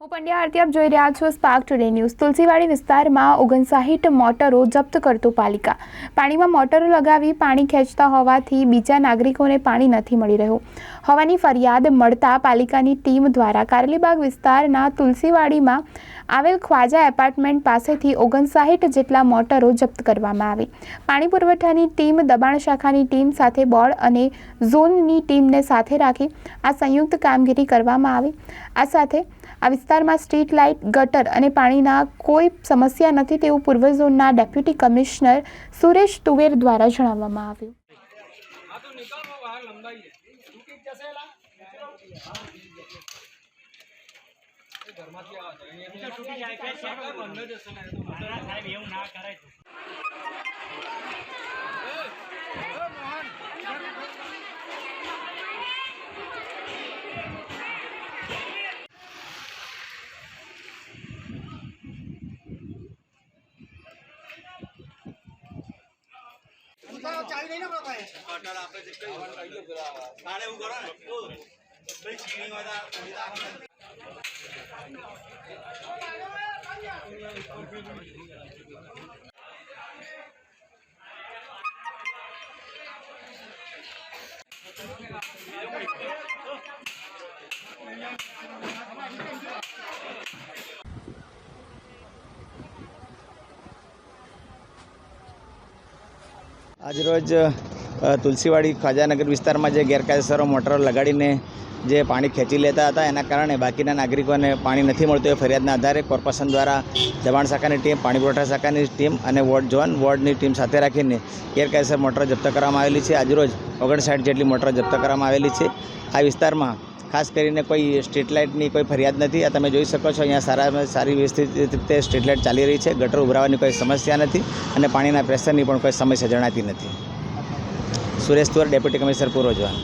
હું પંડ્યા આરતી આપ જોઈ રહ્યા છો સ્પાર્ક ટુડે ન્યૂઝ। તુલસીવાડી વિસ્તારમાં 59 મોટરો જપ્ત કરતું પાલિકા। પાણીમાં મોટરો લગાવી પાણી ખેંચતા હોવાથી બીજા નાગરિકોને પાણી નથી મળી રહ્યું હોવાની ફરિયાદ મળતા પાલિકાની ટીમ દ્વારા કારેલીબાગ વિસ્તારના તુલસીવાડીમાં આવેલ ખ્વાજા એપાર્ટમેન્ટ પાસેથી 59 જેટલા મોટરો જપ્ત કરવામાં આવી। પાણી પુરવઠાની ટીમ, દબાણ શાખાની ટીમ સાથે બોર્ડ અને ઝોનની ટીમને સાથે રાખી આ સંયુક્ત કામગીરી કરવામાં આવી। આ સાથે આ વિસ્તારમાં સ્ટ્રીટ લાઇટ, ગટર અને પાણીના કોઈ સમસ્યા નથી તેવું પૂર્વ ઝોનના ડેપ્યુટી કમિશનર સુરેશ તુવેર દ્વારા જણાવવામાં આવ્યું। ચાવી નહીં ના પડે કટર આપણે જે કઈ કાલે એવું કરો ને તો ભાઈ ચીણી વાળા आज रोज तुलसीवाड़ी ख्वाजानगर विस्तार में गैरकायदेसर मोटरो लगाड़ीने जे पानी खेंची लेता था एना कारणे बाकीना नागरिकोने पानी नहीं मळतुं ए फरियादना आधारे कॉर्पोरेशन द्वारा दबाण शाखानी टीम, पाणी पुरवठा शाखानी टीम और वोर्डनी टीम साथे राखीने गैरकायदेसर मोटरो जप्त करवामां आवेली छे। आज रोज 59 जेटली मोटरो जप्त करवामां आवेली छे। आ विस्तारमां खास करीने कोई स्ट्रीट लाइटनी कोई फरियाद नहीं। आ तमे जोई शको छो अहींया सारी व्यवस्थित रीते स्ट्रीट लाइट चाली रही है। गटर उभरावानी कोई समस्या नहीं और पानीना प्रेशरनी पण कोई समस्या जणाती नहीं। सुरेश तुवेर, डेप्यूटी कमिशनर पूर्व ઝોન।